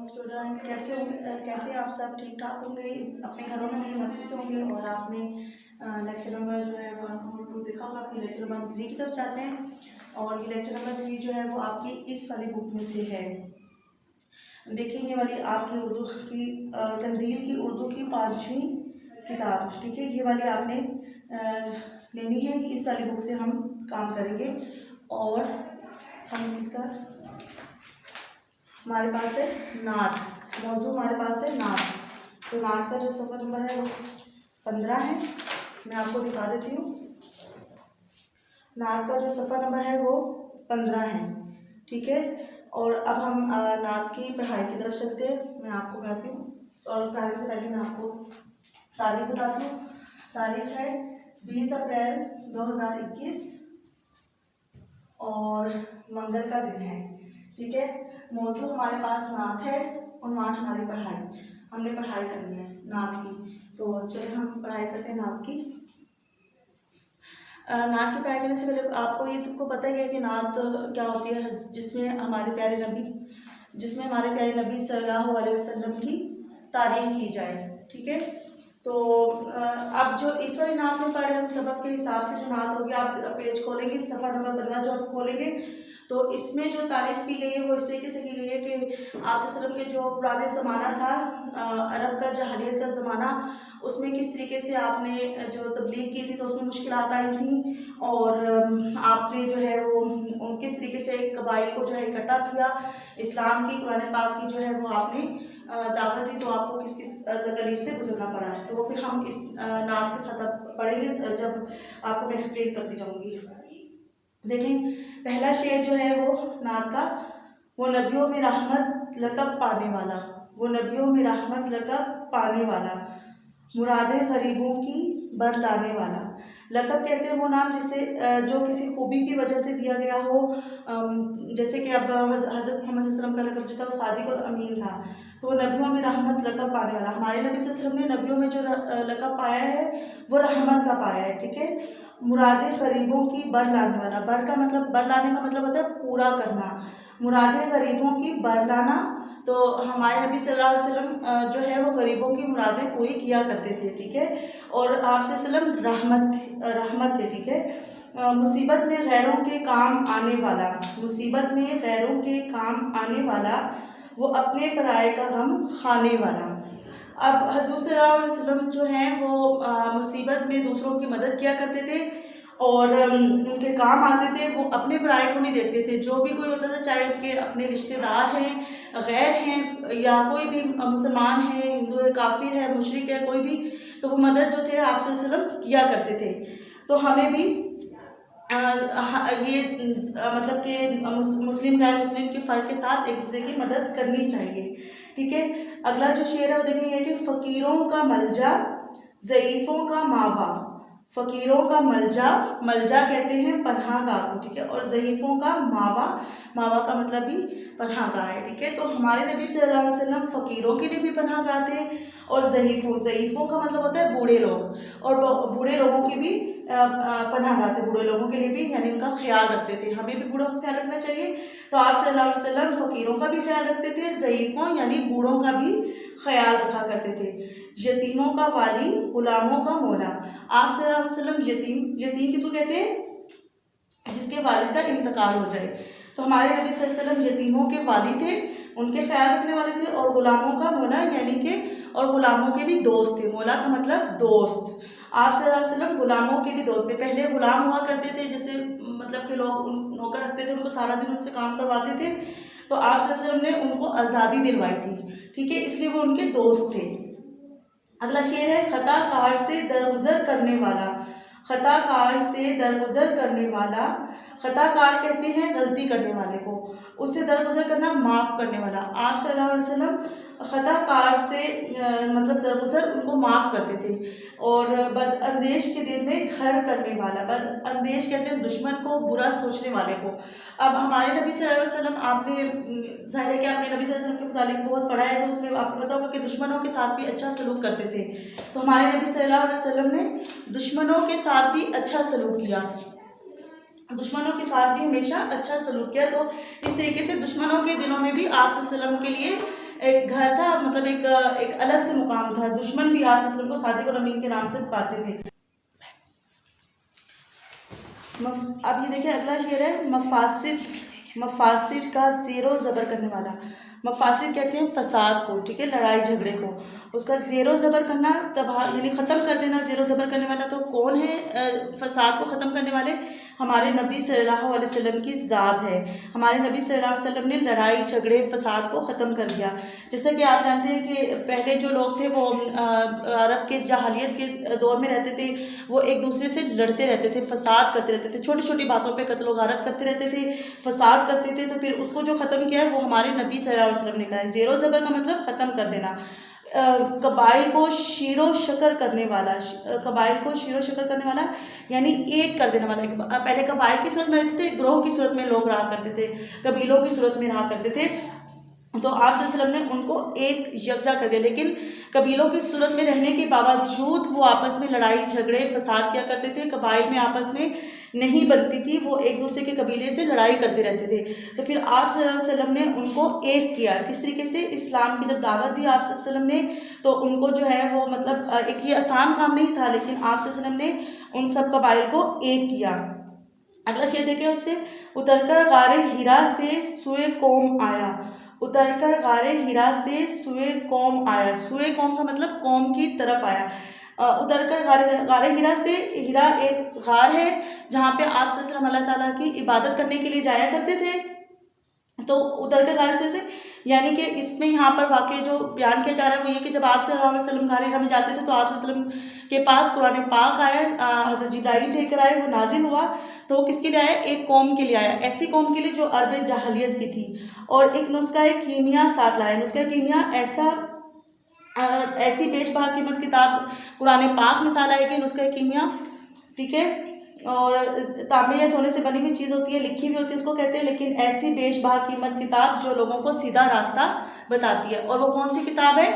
Student कैसे होंगे, कैसे आप सब ठीक ठाक होंगे, अपने घरों में होंगे, मस्ती से होंगे। और आपने लेक्चर नंबर जो है 1 और 2 देखा होगा, आपकी लेक्चर नंबर 3 की तरफ जाते हैं। और ये लेक्चर नंबर 3 जो है वो आपकी इस वाली बुक में से है। देखिए ये वाली आपकी उर्दू की कंदील की उर्दू की 5वीं किताब, ठीक है। ये वाली आपने लेनी है। इस वाली बुक से हम काम करेंगे और हम इसका हमारे पास है नात, मौजू हमारे पास है नात। तो नात का जो सफ़र नंबर है वो 15 है। मैं आपको दिखा देती हूँ। नात का जो सफ़र नंबर है वो 15 है, ठीक है। और अब हम नात की पढ़ाई की तरफ चलते हैं। मैं आपको बताती हूँ और पढ़ाने से पहले मैं आपको तारीख बताती हूँ। तारीख है 20 अप्रैल 2021 और मंगल का दिन है, ठीक है। मौजू हमारे पास नात है, उन्वान हमारी पढ़ाई, हमने पढ़ाई करनी है नात की। तो चलिए हम पढ़ाई करते हैं नात की। नात की पढ़ाई करने से पहले आपको ये सबको पता ही है कि नात क्या होती है, जिसमें हमारे प्यारे नबी सल्लल्लाहु अलैहि वसल्लम की तारीफ की जाए, ठीक है। तो अब जो इस वाली नात में पढ़े हम सबक के हिसाब से जो नात होगी, आप पेज खोलेंगे सफ़ा नंबर 15 जो आप खोलेंगे तो इसमें जो तारीफ़ की गई है वो इस तरीके से की गई है कि आप सल्लल्लाहु अलैहि वसल्लम के जो पुराने ज़माना था, अरब का जहालियत का ज़माना, उसमें किस तरीके से आपने जो तबलीग की थी तो उसमें मुश्किलात आई थी। और आपने जो है वो किस तरीके से कबाइल को जो है इकट्ठा किया, इस्लाम की कुरान पाक की जो है वो आपने दावत दी, तो आपको किस किस तकलीफ से गुजरना पड़ा है। तो वो फिर हम इस नात के साथ अब पढ़ेंगे जब आपको मैं एक्सप्लेन करती जाऊँगी। देखें पहला शेर जो है वो नात का, वो नबियों में रहमत लक़ब पाने वाला, वो नबियों में रहमत लक़ब पाने वाला, मुरादें गरीबों की बर लाने वाला। लक़ब कहते हैं वो नाम जिसे जो किसी खूबी की वजह से दिया गया हो। जैसे कि अब हज़रत मोहम्मद सल्लल्लाहु अलैहि वसल्लम का लक़ब जो था वो सादिक़ और अमीन था, तो वो नबियों में रहमत लक़ब पाने वाला। हमारे नबी सल्लल्लाहु अलैहि वसल्लम ने नबियों में जो लक़ब पाया है वो रहमत का पाया है, ठीक है। मुरादें गरीबों की बर लाने वाला, बर का मतलब, बर लाने का मतलब होता है पूरा करना। मुरादें गरीबों की बर लाना, तो हमारे नबी सल्लल्लाहु अलैहि वसल्लम जो है वो गरीबों की मुरादें पूरी किया करते थे, ठीक है। और आप सल्लल्लाहु अलैहि वसल्लम रहमत थे, ठीक है। मुसीबत में गैरों के काम आने वाला, मुसीबत में गैरों के काम आने वाला, वो अपने पराये का गम खाने वाला। अब हज़ूर सल्लल्लाहु अलैहि वसल्लम जो हैं वो मुसीबत में दूसरों की मदद किया करते थे और उनके काम आते थे। वो अपने पराये को नहीं देखते थे। जो भी कोई होता था, चाहे उनके अपने रिश्तेदार हैं, गैर हैं, या कोई भी मुसलमान है, हिंदू है, काफिर है, मुशरिक है, कोई भी, तो वो मदद जो थे आप सल्लल्लाहु अलैहि वसल्लम किया करते थे। तो हमें भी ये मतलब कि मुस्लिम गैर मुस्लिम के फ़र्क के साथ एक दूसरे की मदद करनी चाहिए, ठीक है। अगला जो शेर है वो देखेंगे कि फ़कीरों का मलजा, ज़ईफ़ों का मावा। फ़कीरों का मलजा, मलजा कहते हैं पनाहगाह को, ठीक है। और ज़ईफ़ों का मावा, मावा का मतलब भी पनाहगाह है, ठीक है। तो हमारे नबी सल्लल्लाहु अलैहि वसल्लम फ़कीरों के लिए भी पनाहगाह थे, और ज़ईफ़ों का मतलब होता है बूढ़े लोग, और बूढ़े लोगों की भी पनाहगाह थे, बूढ़े लोगों के लिए भी, यानी उनका ख्याल रखते थे। हमें भी बूढ़ों का ख्याल रखना चाहिए, तो आप सल्लल्लाहु अलैहि वसल्लम फ़कीरों का भी ख्याल रखते थे, ज़ईफ़ों यानी बूढ़ों का भी ख्याल रखा करते थे। यतीमों का वाली, गुलामों का मौला। आप सल्लल्लाहु अलैहि वसल्लम यतीम किसको कहते हैं? जिसके वालिद का इंतकाल हो जाए। तो हमारे नबी सल्लल्लाहु अलैहि वसल्लम यतीमों के वाली थे, उनके ख्याल रखने वाले थे, और गुलामों का मौला यानी कि, और गुलामों के भी दोस्त थे। मौला का मतलब दोस्त। आप सल्लल्लाहु अलैहि वसल्लम गुलामों के भी दोस्त थे। पहले गुलाम हुआ करते थे, जैसे मतलब कि लोग नौकर रखते थे, उनको सारा दिन उनसे काम करवाते थे, तो आप सल्लल्लाहु अलैहि वसल्लम ने उनको आज़ादी दिलवाई थी, ठीक है, इसलिए वो उनके दोस्त थे। अगला शेर है खताकार से दरगुजर करने वाला, खताकार से दरगुजर करने वाला। खताकार कहते हैं गलती करने वाले को, उससे दरगुजर करना माफ़ करने वाला। आप सल्लल्लाहु अलैहि वसल्लम खताकार से मतलब दरगुजर उनको माफ़ करते थे। और बदअंदेश के दिल में घर करने वाला, बदअंदेश कहते हैं दुश्मन को, बुरा सोचने वाले को। अब हमारे नबी सल्लल्लाहु अलैहि वसल्लम, आपने ज़ाहिर है कि आपने नबी सल्लल्लाहु अलैहि वसल्लम के मुतालिक बहुत पढ़ा है, तो उसमें आपको पता होगा कि दुश्मनों के साथ भी अच्छा सलूक करते थे। तो हमारे नबी सल्लल्लाहु अलैहि वसल्लम ने दुश्मनों के साथ भी अच्छा सलूक किया, दुश्मनों के साथ भी हमेशा अच्छा सलूक किया। तो इस तरीके से दुश्मनों के दिलों में भी आप सल्लल्लाहु अलैहि वसल्लम के लिए एक घर था, मतलब एक अलग से मुकाम था, दुश्मन भी आप को सादिक और अमीन के नाम से पुकारते थे। अब ये देखिए अगला शेर है, मफासिद। मफासिद का ज़ेरो ज़बर करने वाला, मफासिद कहते हैं फसाद को, ठीक है, लड़ाई झगड़े को। उसका ज़ेरो ज़बर करना, तबाह यानी ख़त्म कर देना। ज़ेरो ज़बर करने वाला तो कौन है? फसाद को ख़त्म करने वाले हमारे नबी सल्लल्लाहु अलैहि वसल्लम की ज़ात है। हमारे नबी सल्लल्लाहु अलैहि वसल्लम ने लड़ाई झगड़े फसाद को ख़त्म कर दिया। जैसे कि आप जानते हैं कि पहले जो लोग थे वो अरब के जहालियत के दौर में रहते थे, वो एक दूसरे से लड़ते रहते थे, फसाद करते रहते थे, छोटी छोटी बातों पे कत्ल गारत करते रहते थे, फसाद करते थे। तो फिर उसको जो ख़त्म किया है वो हमारे नबी सल्लल्लाहु अलैहि वसल्लम ने कहा है। ज़ेरो ज़बर का मतलब ख़त्म कर देना। कबाइल को शीरो शकर करने वाला, कबाइल को शीरो शकर करने वाला यानी एक कर देने वाला। पहले कबाइल की सूरत में रहते थे, ग्रोह की सूरत में लोग रहा करते थे, कबीलों की सूरत में रहा करते थे। तो आप सल्लल्लाहु अलैहि वसल्लम ने उनको एक यकजा कर दिया, लेकिन कबीलों की सूरत में रहने के बावजूद वो आपस में लड़ाई झगड़े फसाद क्या करते थे, कबाइल में आपस में नहीं बनती थी, वो एक दूसरे के कबीले से लड़ाई करते रहते थे। तो फिर आप सल्लल्लाहु अलैहि वसल्लम ने उनको एक किया। किस तरीके से? इस्लाम की जब दावत दी आप सल्लल्लाहु अलैहि वसल्लम ने, तो उनको जो है वो मतलब एक ये आसान काम नहीं था, लेकिन आप सल्लल्लाहु अलैहि वसल्लम ने उन सब कबाइल को एक किया। अगला शेर देखिए उससे, उतरकर गारे हिरा से सुए कौम आया। उतरकर गारे हिरा से सुए कौम आया। सुए कौम का मतलब कौम की तरफ आया। उतरकर गारे हिरा से, हिरा एक गार है जहाँ पे आप सल्लल्लाहु अलैहि वसल्लम अल्लाह ताला की इबादत करने के लिए जाया करते थे। तो उतरकर गारे से यानी कि इसमें यहाँ पर वाकई जो बयान किया जा रहा है वो ये कि जब आप सल्लल्लाहु अलैहि वसल्लम गारे हिरा में जाते थे तो आप सल्लल्लाहु अलैहि वसल्लम के पास कुरान पाक आया, हज़रत जिब्राइल लेकर आए, वो नाजिल हुआ। तो वो किसके लिए आया? एक कौम के लिए आया, ऐसी कौम के लिए जो अरब जहालियत की थी। और एक नुस्खा कीमिया साथ लाया। नुस्खा कीमिया ऐसी बेशबहा कीमत किताब कुरान पाक में साल आएगी, नुस्खा कीमिया, ठीक है। और तांबे या सोने से बनी हुई चीज़ होती है, लिखी हुई होती है, उसको कहते हैं। लेकिन ऐसी बेशबहा कीमत किताब जो लोगों को सीधा रास्ता बताती है, और वो कौन सी किताब है?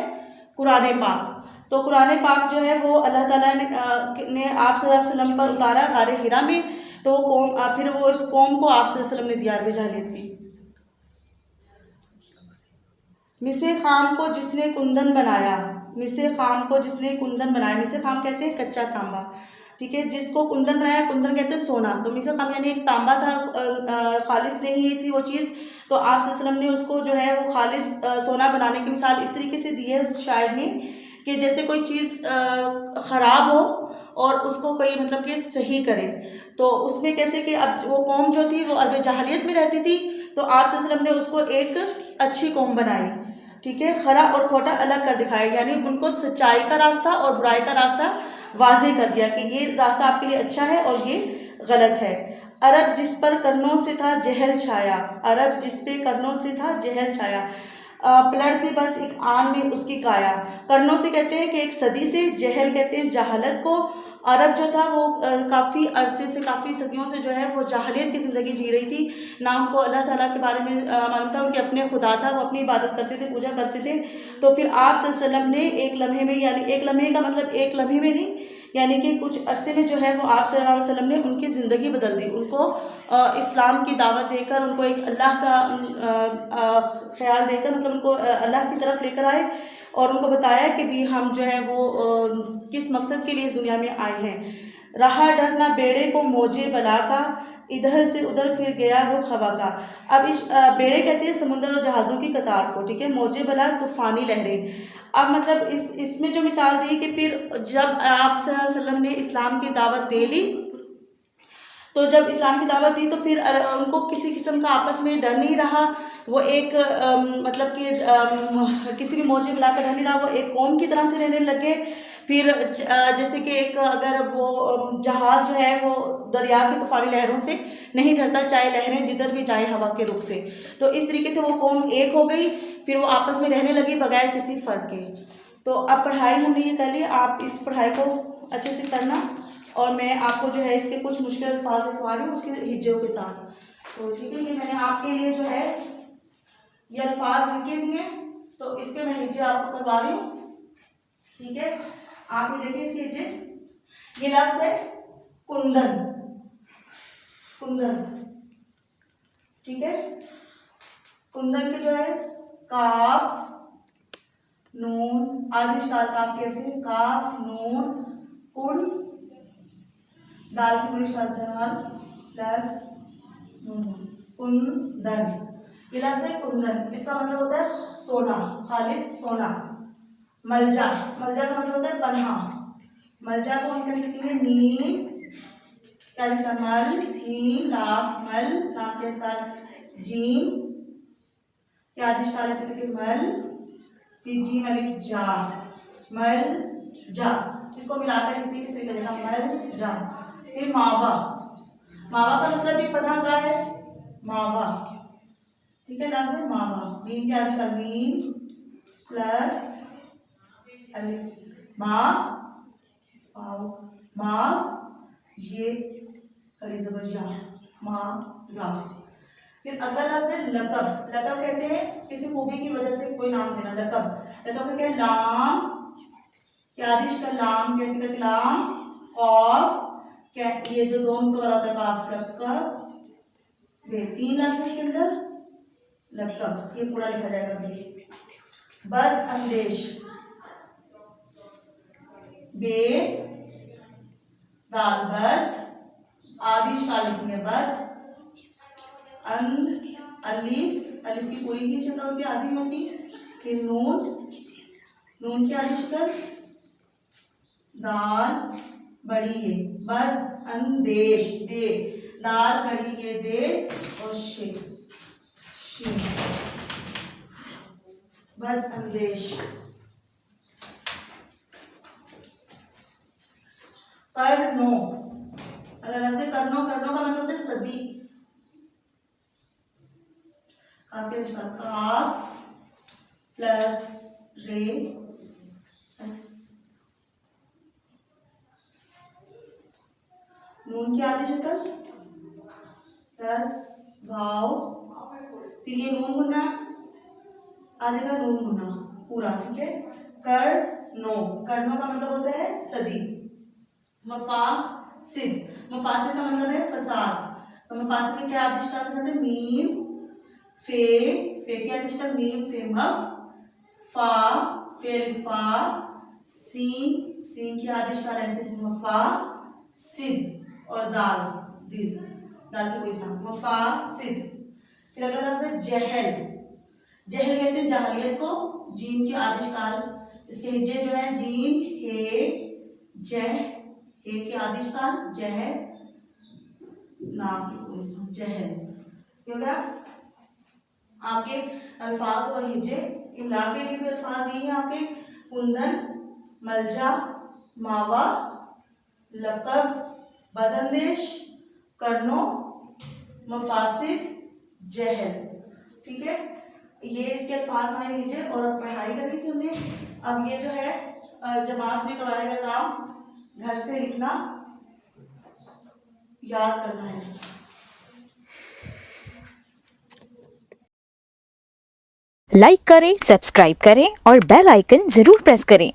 कुरान पाक। तो कुरान पाक जो है वो अल्लाह ताला ने आप सल्लल्लाहु अलैहि वसल्लम पर उतारा गारे हिरा में। तो वो कौम फिर वो इस कौम को आप सल्लल्लाहु अलैहि वसल्लम ने दिया अरब जहालियत की। मिसे खाम को जिसने कुंदन बनाया, मिसे खाम को जिसने कुंदन बनाया, मिसे खाम कहते हैं कच्चा तांबा, ठीक है, जिसको कुंदन बनाया, कुंदन कहते हैं सोना। तो मिसे खाम यानी एक तांबा था, खालिस नहीं थी वो चीज़। तो आप सल्लल्लाहु अलैहि वसल्लम ने उसको जो है वो खालिस सोना बनाने की मिसाल इस तरीके से दी है उस शायर ने, कि जैसे कोई चीज़ ख़राब हो और उसको कोई मतलब कि सही करे। तो उसमें कैसे कि अब वो कौम जो थी वो अरब जहालियत में रहती थी, तो आप सल्लल्लाहु अलैहि वसल्लम ने उसको एक अच्छी कौम बनाई, ठीक है, खरा और खोटा अलग कर दिखाया, यानी उनको सच्चाई का रास्ता और बुराई का रास्ता वाज़ेह कर दिया कि ये रास्ता आपके लिए अच्छा है और ये गलत है। अरब जिस पर कर्नों से था जहल छाया, अरब जिस पे कर्नों से था जहल छाया, पलट दी बस एक आन में उसकी काया। कर्नों से कहते हैं कि एक सदी से, जहल कहते हैं जहालत को। अरब जो था वो काफ़ी अरसे से, काफ़ी सदियों से जो है वो जहालियत की ज़िंदगी जी रही थी। ना उनको अल्लाह ताला के बारे में मालूम था, उनके अपने खुदा था, वो अपनी इबादत करते थे, पूजा करते थे। तो फिर आप सल्लल्लाहु अलैहि वसल्लम ने एक लम्हे में, यानी एक लम्हे का मतलब एक लम्हे में नहीं, यानी कि कुछ अरसे में जो है वो आप सल्लल्लाहु अलैहि वसल्लम ने उनकी ज़िंदगी बदल दी। उनको इस्लाम की दावत देकर, उनको एक अल्लाह का ख्याल देकर, मतलब उनको अल्लाह की तरफ लेकर आए और उनको बताया कि भी हम जो है वो किस मकसद के लिए इस दुनिया में आए हैं। रहा डरना बेड़े को मौजे बला का, इधर से उधर फिर गया रुख हवा का। अब इस बेड़े कहते हैं समुद्र और जहाज़ों की कतार को, ठीक है, मौजे बला तूफ़ानी लहरें। अब मतलब इसमें जो मिसाल दी कि फिर जब आप सल्लल्लाहु अलैहि वसल्लम ने इस्लाम की दावत दे ली, तो जब इस्लाम की दावत दी तो फिर उनको किसी किस्म का आपस में डर नहीं रहा। वो एक मतलब कि किसी भी मौजे बुलाकर डर नहीं रहा, वो एक कौम की तरह से रहने लगे। फिर जैसे कि एक अगर वो जहाज़ जो है वो दरिया की तूफ़ानी लहरों से नहीं डरता, चाहे लहरें जिधर भी जाए हवा के रुख से। तो इस तरीके से वो कौम एक हो गई, फिर वो आपस में रहने लगी बगैर किसी फ़र्क के। तो अब पढ़ाई हमने ये कर ली, आप इस पढ़ाई को अच्छे से करना, और मैं आपको जो है इसके कुछ मुश्किल अल्फाज लिखवा रही हूँ उसके हिज्जों के साथ। तो ठीक है, ये मैंने आपके लिए जो है ये अल्फाज लिख के दिए, तो इसके मैं हिज्जे आपको करवा रही हूँ, ठीक है। आप ये देखिए इसके हिज्जे। ये लफ्ज है कुंदन, कुंदन, ठीक है। कुंदन के जो है काफ, आदिश काल काफ कैसे, काफ नून कुन, दाल की पुलिस दाल प्लस नून कुंदन, ये लफ्ज है कुंदन, इसका मतलब होता है सोना, खालिस सोना। मलजा, मलजा का मतलब होता है पन्हा, मलजा को हम कैसे लिखेंगे, नीम क्या इसका मल, नीम लाफ मल, लाम के इसका जीम, क्या आदिश काल ऐसे लिखे मल, फिर जीम अलिफ जा, मल जा, इसको मिलाकर इस तरीके से लिखा जाएगा मल जा। फिर मावा, मावा का मतलब भी पन्हा का है, मावा, ठीक है, लफ्ज है मावा, मीम क्या आदिश काल मीम प्लस अलिफ मा माव, ये खड़ी जबर या मा रा। फिर अगला लफ्ज है लकब, लकब कहते हैं किसी खूबी की वजह से कोई नाम देना, लकब, लकब का क्या है, लाम क्या आदिश का लाम कैसे करके लाम कॉफ, क्या ये जो दो तो वाला होता है काफ, लकब बे, तीन लफ्ज है इसके अंदर लकब, ये पूरा लिखा जाएगा बे। बद अंदेश, बे दाल बद, आदिश काल लिखेंगे बद, अन अलिफ, अलिफ की पूरी की शक्ल होती है, आधी मोटी, फिर नून, नून की आधी शक्ल, दाल बड़ी ये, बद अंदेश, दे दाल बड़ी ये दे, और शे शीन, बद अंदेश। करनो, अगर लफ्ज़ करनो, करनो का मतलब होता है सदी, काफ के निशान काफ प्लस रे एस, नून की आधी शक्ल प्लस वाव, फिर ये नून गुना आधे का नून गुना पूरा, ठीक है। करनो, करनो का मतलब होता है सदी। मफासिद, मफासिद का मतलब है फसाद, तो मफासिद के क्या आदिश काल के साथ है, मीम फे, फे के आदिश काल मीम फे मफ, फा फे फा, सीन, सीन की आदिश काल ऐसे मफा सिद, और दाल दिल, दाल की कोई साथ मफासिद। फिर अगला लफ्ज है जहल, जहल कहते हैं जाहलियत को, जीम की आदिश काल, इसके हिज्जे जो है जीम हे जह, हे के आदिश काल जह, नाम की पूरी साथ जहल, क्योंकि आपके अल्फाज और हिज्जे इमला के भी अल्फाज यही है आपके, कुंदन, मलजा, मावा, लकब, बदंदेश, करनो, मफासिद, जहल, ठीक है। ये इसके अल्फाज हमें नीचे और पढ़ाई करी थी हमने। अब ये जो है जमात में करवाएगा काम, घर से लिखना याद करना है। लाइक करें, सब्सक्राइब करें और बेल आइकन जरूर प्रेस करें।